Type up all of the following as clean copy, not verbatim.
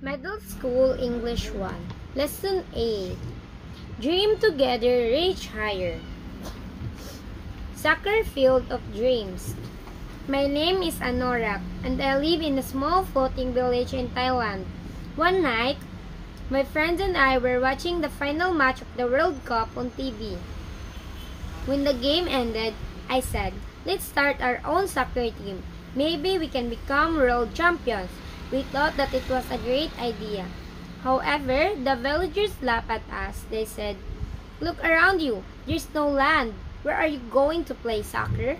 Middle School English 1, Lesson 8. Dream together, reach higher. Soccer field of dreams. My name is Anorak, and I live in a small floating village in Thailand. One night, my friends and I were watching the final match of the World Cup on TV. When the game ended, I said, "Let's start our own soccer team. Maybe we can become world champions." We thought that it was a great idea. However, the villagers laughed at us. They said, "Look around you. There's no land. Where are you going to play soccer?"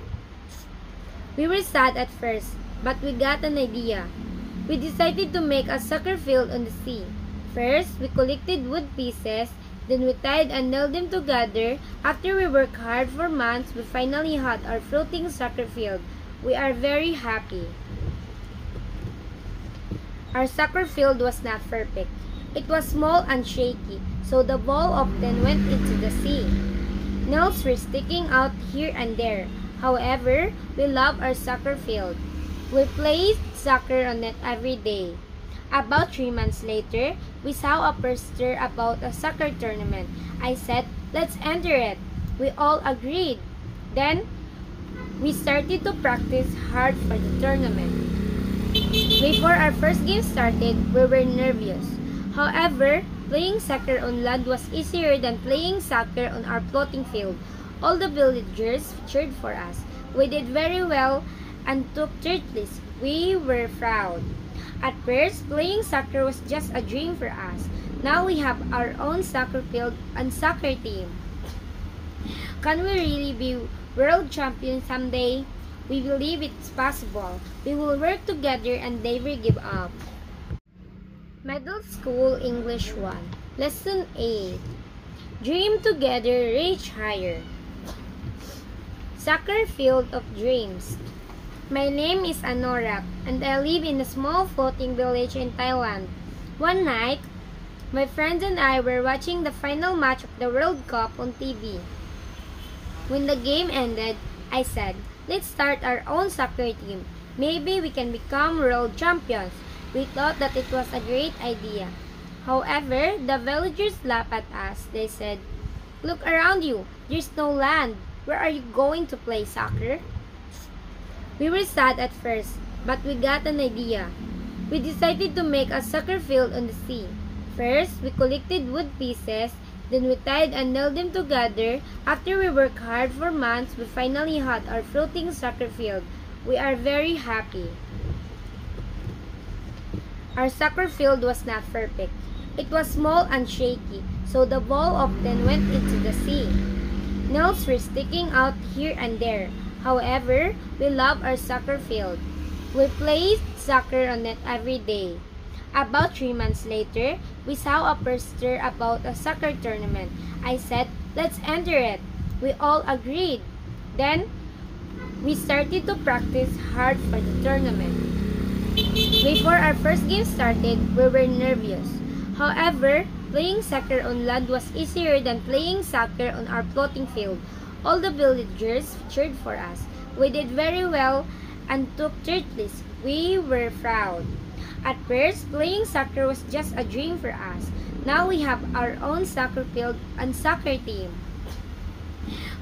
We were sad at first, but we got an idea. We decided to make a soccer field on the sea. First, we collected wood pieces, then we tied and nailed them together. After we worked hard for months, we finally had our floating soccer field. We are very happy. Our soccer field was not perfect. It was small and shaky, so the ball often went into the sea. Nails were sticking out here and there. However, we love our soccer field. We played soccer on it every day. About 3 months later, we saw a poster about a soccer tournament. I said, "Let's enter it." We all agreed. Then, we started to practice hard for the tournament. Before our first game started, we were nervous. However, playing soccer on land was easier than playing soccer on our floating field. All the villagers cheered for us. We did very well and took third place. We were proud. At first, playing soccer was just a dream for us. Now we have our own soccer field and soccer team. Can we really be world champions someday? We believe it's possible. We will work together and never give up. Middle School English 1, Lesson 8. Dream together, reach higher. Soccer field of dreams. My name is Anorak, and I live in a small floating village in Thailand. One night, my friends and I were watching the final match of the World Cup on TV. When the game ended, I said, "Let's start our own soccer team. Maybe we can become world champions." We thought that it was a great idea. However, the villagers laughed at us. They said, "Look around you. There's no land. Where are you going to play soccer?" We were sad at first, but we got an idea. We decided to make a soccer field on the sea. First, we collected wood pieces, then we tied and nailed them together. After we worked hard for months, we finally had our floating soccer field. We are very happy. Our soccer field was not perfect. It was small and shaky, so the ball often went into the sea. Nails were sticking out here and there. However, we love our soccer field. We played soccer on it every day. About 3 months later, we saw a poster about a soccer tournament. I said, "Let's enter it." We all agreed. Then, we started to practice hard for the tournament. Before our first game started, we were nervous. However, playing soccer on land was easier than playing soccer on our floating field. All the villagers cheered for us. We did very well and took third place. We were proud. At first, playing soccer was just a dream for us. Now we have our own soccer field and soccer team.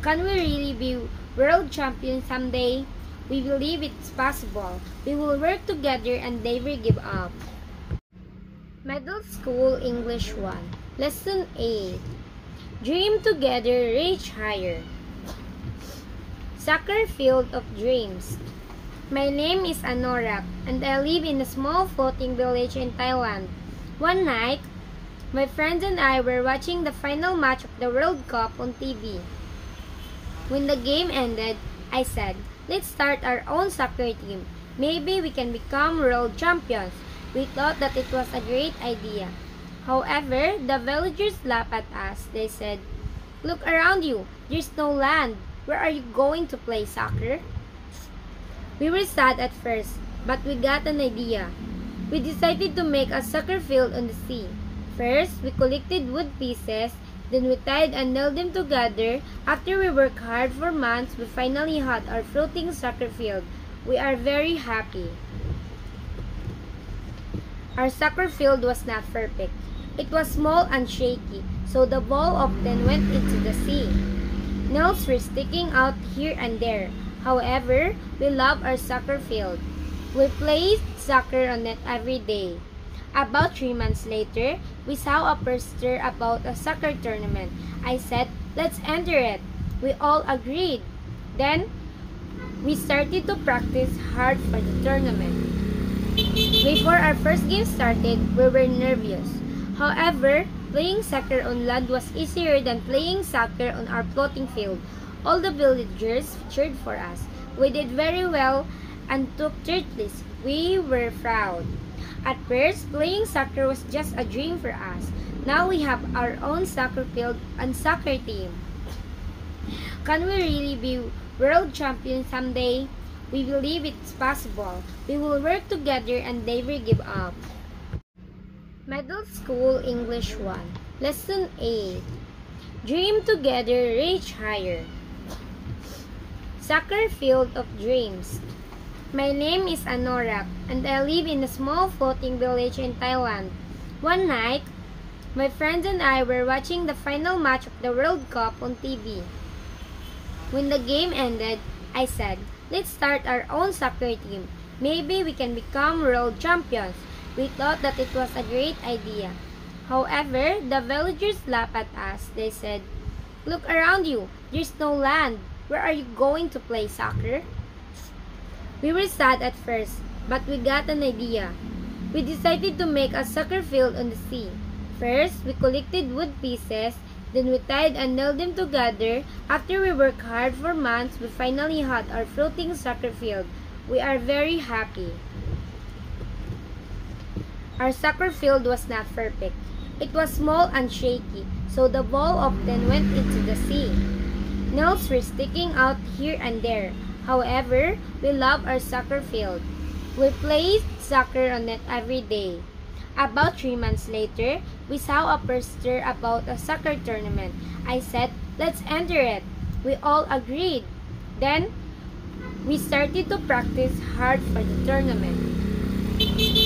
Can we really be world champions someday? We believe it's possible. We will work together and never give up. Middle School English 1, Lesson 8. Dream together, reach higher. Soccer field of dreams. My name is Anorak, and I live in a small floating village in Thailand. One night, my friends and I were watching the final match of the World Cup on TV. When the game ended, I said, "Let's start our own soccer team. Maybe we can become world champions." We thought that it was a great idea. However, the villagers laughed at us. They said, "Look around you. There's no land. Where are you going to play soccer?" We were sad at first, but we got an idea. We decided to make a soccer field on the sea. First, we collected wood pieces, then we tied and nailed them together. After we worked hard for months, we finally had our floating soccer field. We are very happy. Our soccer field was not perfect. It was small and shaky, so the ball often went into the sea. Nails were sticking out here and there. However, we love our soccer field. We played soccer on it every day. About 3 months later, we saw a poster about a soccer tournament. I said, let's enter it. We all agreed. Then, we started to practice hard for the tournament. Before our first game started, we were nervous. However, playing soccer on land was easier than playing soccer on our floating field. All the villagers cheered for us. We did very well and took third place. We were proud. At first, playing soccer was just a dream for us. Now we have our own soccer field and soccer team. Can we really be world champions someday? We believe it's possible. We will work together and never give up. Middle School English 1 Lesson 8 Dream together, reach higher. Soccer field of dreams. My name is Anorak and I live in a small floating village in Thailand. One night, my friends and I were watching the final match of the World Cup on TV. When the game ended, I said, let's start our own soccer team. Maybe we can become world champions. We thought that it was a great idea. However, the villagers laughed at us. They said, look around you. There's no land. Where are you going to play soccer? We were sad at first, but we got an idea. We decided to make a soccer field on the sea. First, we collected wood pieces. Then we tied and nailed them together. After we worked hard for months, we finally had our floating soccer field. We are very happy. Our soccer field was not perfect. It was small and shaky, so the ball often went into the sea. Nails were sticking out here and there. However, we love our soccer field. We played soccer on it every day. About 3 months later, we saw a poster about a soccer tournament. I said, let's enter it. We all agreed. Then, we started to practice hard for the tournament.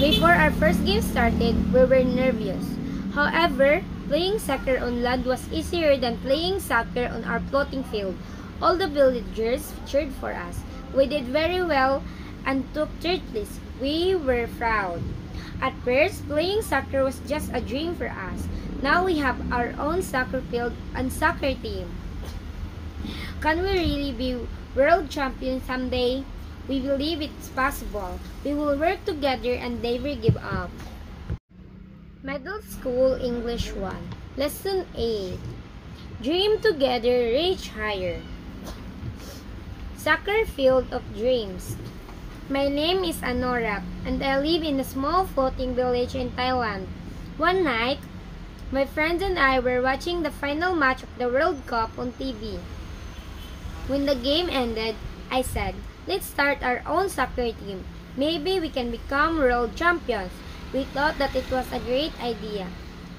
Before our first game started, we were nervous. However, playing soccer on land was easier than playing soccer on our floating field. All the villagers cheered for us. We did very well and took third place. We were proud. At first, playing soccer was just a dream for us. Now we have our own soccer field and soccer team. Can we really be world champions someday? We believe it's possible. We will work together and never give up. Middle School English 1 Lesson 8 Dream together, reach higher. Soccer field of dreams. My name is Anorak and I live in a small floating village in Thailand. One night, my friends and I were watching the final match of the World Cup on TV. When the game ended, I said, let's start our own soccer team. Maybe we can become world champions. We thought that it was a great idea.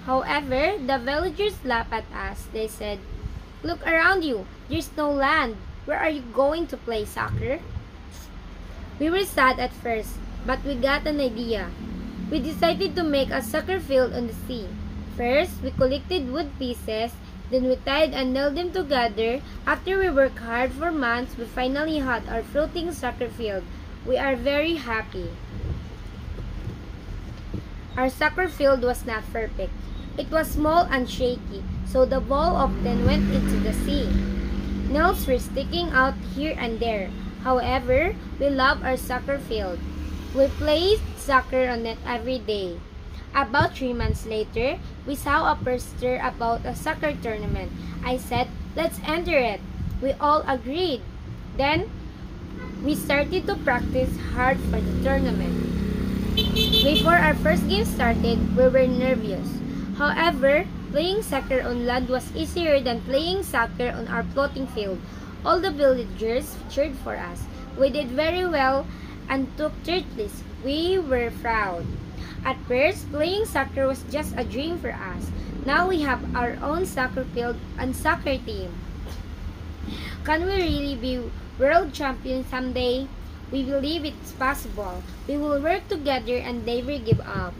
However, the villagers laughed at us. They said, look around you. There's no land. Where are you going to play soccer? We were sad at first, but we got an idea. We decided to make a soccer field on the sea. First, we collected wood pieces. Then we tied and nailed them together. After we worked hard for months, we finally had our floating soccer field. We are very happy. Our soccer field was not perfect. It was small and shaky, so the ball often went into the sea. Nails were sticking out here and there. However, we love our soccer field. We played soccer on it every day. About 3 months later, we saw a poster about a soccer tournament. I said, let's enter it. We all agreed. Then, we started to practice hard for the tournament. Before our first game started, we were nervous. However, playing soccer on land was easier than playing soccer on our floating field. All the villagers cheered for us. We did very well and took third place. We were proud. At first, playing soccer was just a dream for us. Now we have our own soccer field and soccer team. Can we really be world champions someday? We believe it's possible. We will work together and never give up.